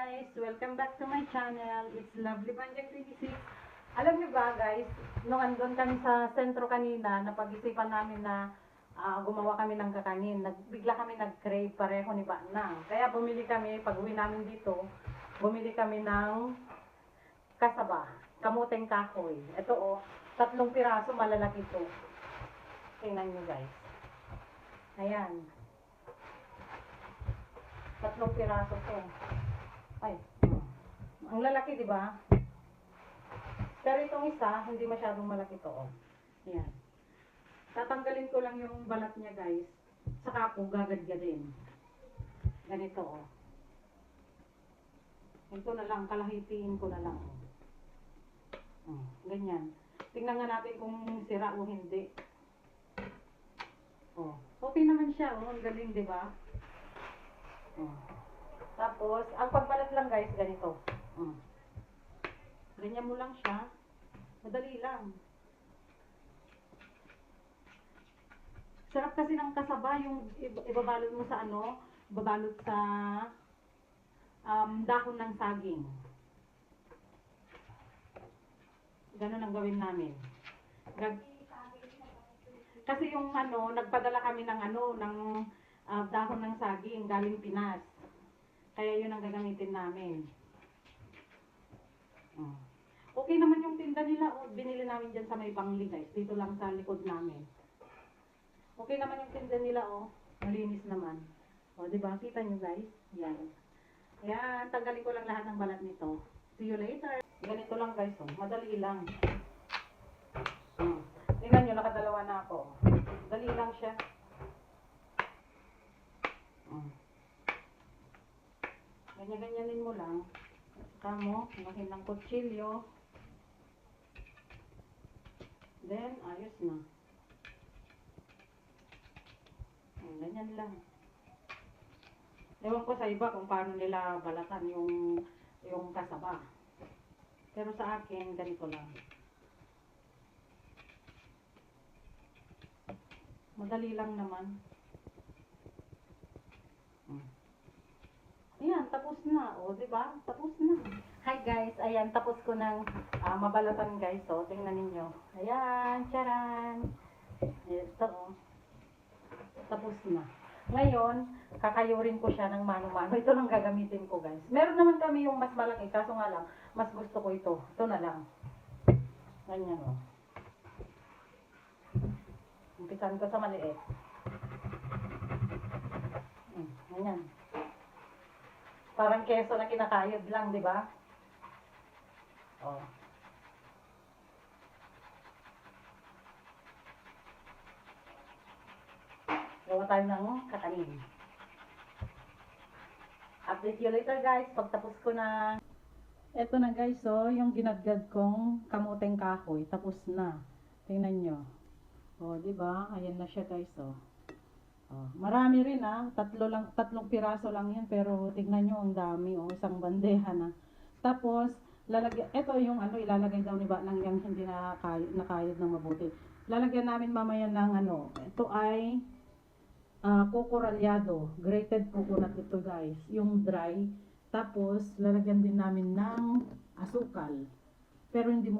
guys! Welcome back to my channel. It's Lovely Banjang 26. Alam niyo ba guys, nung andun kami sa sentro kanina, napag-isipan namin na gumawa kami ng kakanin. Bigla kami nag-crave pareho ni Banang. Kaya bumili kami, pag-uwi namin dito, bumili kami ng kasaba, kamuteng kahoy. Ito oh, 3 piraso, malalaki ito. Tingnan niyo guys. Ayan. 3 piraso to. Ay, ang lalaki, di ba? Pero itong isa, hindi masyadong malaki to. Oh. Ayan. Tatanggalin ko lang yung balat niya, guys. Saka po, gagadgadin. Ganito, oh. Ito na lang, kalahitiin ko na lang. Ganyan. Tingnan nga natin kung sira o hindi. Oh. Okay naman siya, oh. Ang galing, di ba? Oh. Tapos, ang pagbalat lang guys, ganito. Ganyan mo lang siya. Madali lang. Sarap kasi ng kasaba, yung ibabalot mo sa ano, ibabalot sa dahon ng saging. Ganun ang gawin namin. Kasi yung ano, nagpadala kami ng ano, ng dahon ng saging galing Pinas. Kaya yun ang gagamitin namin. Okay naman yung tinda nila. Binili namin dyan sa may Bangli guys. Dito lang sa likod namin. Okay naman yung tinda nila oh. Malinis naman. O diba? Kita nyo guys? Yan. Yan. Tanggalin ko lang lahat ng balat nito. See you later. Ganito lang guys oh. Madali lang. Tingnan nyo, nakadalawa na ako. Dali lang siya. Ganyan-ganyanin mo lang. Saka mo, mahin ng kutsilyo. Then, ayos na. Ganyan lang. Ewan ko sa iba kung paano nila balatan yung kasaba. Pero sa akin, ganito lang. Madali lang naman. Ayan, tapos na. O, diba? Tapos na. Hi guys, ayan, tapos ko ng mabalatan guys. O, tingnan ninyo. Ayan, charan. Ito, o. Tapos na. Ngayon, kakayurin ko siya ng mano-mano. Ito lang gagamitin ko guys. Meron naman kami yung mas malaki, kaso nga lang, mas gusto ko ito. Ito na lang. Ganyan, o. Umpisan ko sa maliit. Ganyan. Parang keso na kinakayod lang, di ba? Oh. Gawa tayo ng kakanin. Update you later guys, pagtapos ko na. Ito na guys, oh, yung ginadgad kong kamuteng kahoy, tapos na. Tingnan nyo. Oh, di ba? Ayan na siya guys, oh. Oh, marami rin 3 piraso lang yan, pero tignan nyo ang dami, oh, isang bandeja na. Tapos, ito yung ano, ilalagay daw ni Banang yung hindi nakayod ng mabuti. Lalagyan namin mamaya ng ano, ito ay coco rallado, grated coconut ito guys, yung dry. Tapos, lalagyan din namin ng asukal. Pero hindi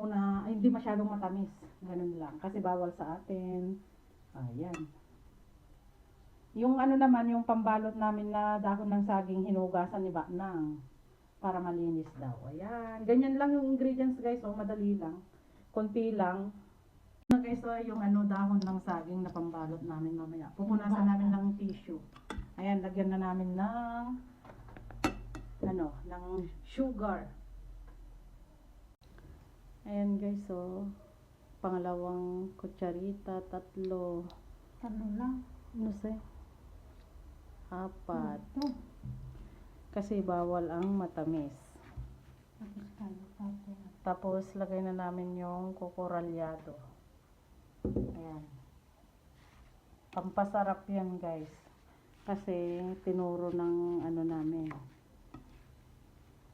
masyadong matamis, ganun lang, kasi bawal sa atin. Ayan. Yung ano naman, yung pambalot namin na dahon ng saging, hinugasan ni Banang para malinis daw. Ayan. Ganyan lang yung ingredients guys. Oh, madali lang. Kunti lang. Guys, so, yung ano, dahon ng saging na pambalot namin mamaya. Pupunasan namin ng tissue. Ayan, lagyan na namin ng ng sugar. Ayan guys, so pangalawang kutsarita, 3. Ano lang? Ano say? 4. Kasi bawal ang matamis. Tapos lagay na namin yung coco rallado. Ayan. Pampasarap yan guys. Kasi tinuro ng ano namin,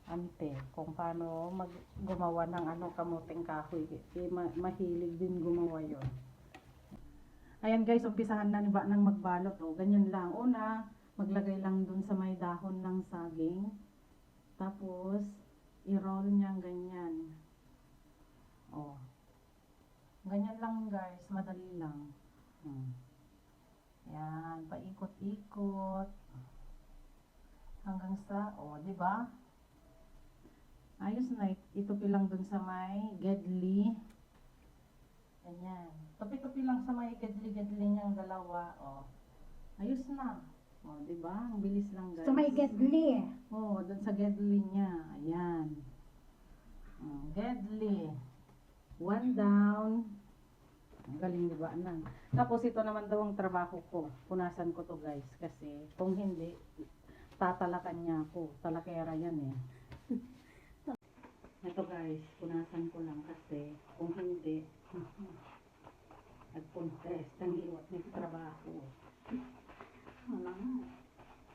ante, kung paano gumawa ng ano, kamuteng kahoy. Mahilig din gumawa yon. Ayan guys, umpisahan na ni Banang magbalot. O, ganyan lang. Una, maglagay lang dun sa may dahon ng saging. Tapos, niyang ganyan. Oh. Ganyan lang guys, madali lang. Yan, paikot-ikot. Hanggang sa, di ba? Ayos na, itupi lang dun sa may gedli. Ganyan. Tupi-tupi lang sa may gedli-gedli niyang dalawa, Ayos na. Di ba? Ang bilis lang guys. So may gedli. Dun sa gedli niya. Ayan. Gedli. One down. Ang galing, di ba? Tapos ito naman daw ang trabaho ko. Punasan ko to guys. Kasi kung hindi, tatalakan niya ako. Talakera yan eh. Ito guys, punasan ko lang kasi kung hindi, nagpuntes, tangiwat ng trabaho. Wala nga.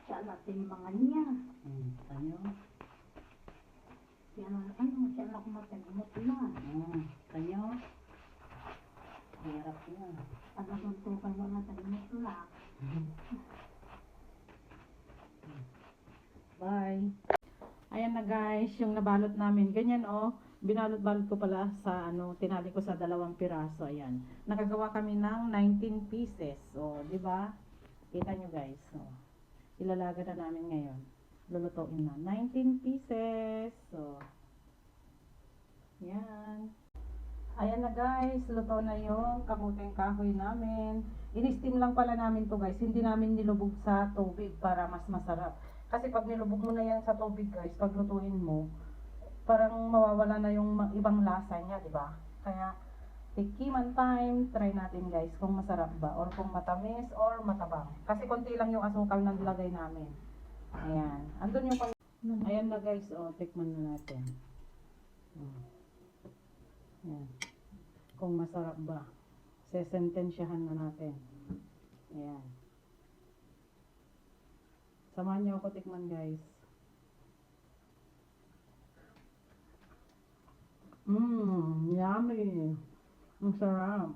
Siya natin mga niya. Tanyo? Siya lang kumatimot na. Tanyo? Hirap na. Talagang tukay mga talimot lang. Bye. Ayan na guys, yung nabalot namin. Ganyan binalot-balot ko pala sa tinali ko sa 2 piraso. Ayan. Nakagawa kami ng 19 pieces. Di ba? Kita nyo guys. Ilalaga na namin ngayon. Lulutuin na. 19 pieces. Yan. Ayan na guys, luto na yung kamuteng kahoy namin. In-steam lang pala namin to guys. Hindi namin nilubog sa tubig para mas masarap. Kasi pag nilubog mo na yan sa tubig guys, pag lutuin mo, parang mawawala na yung ibang lasa niya, di ba? Kaya, tikiman time, try natin guys kung masarap ba, or kung matamis, or matabang. Kasi konti lang yung asukal na nilagay namin. Ayan. Andun yung ayan na guys, tikman na natin. Ayan. Kung masarap ba. Sesentensyahan na natin. Ayan. Samahan niyo ako tikman guys. Yummy. Ang sarap.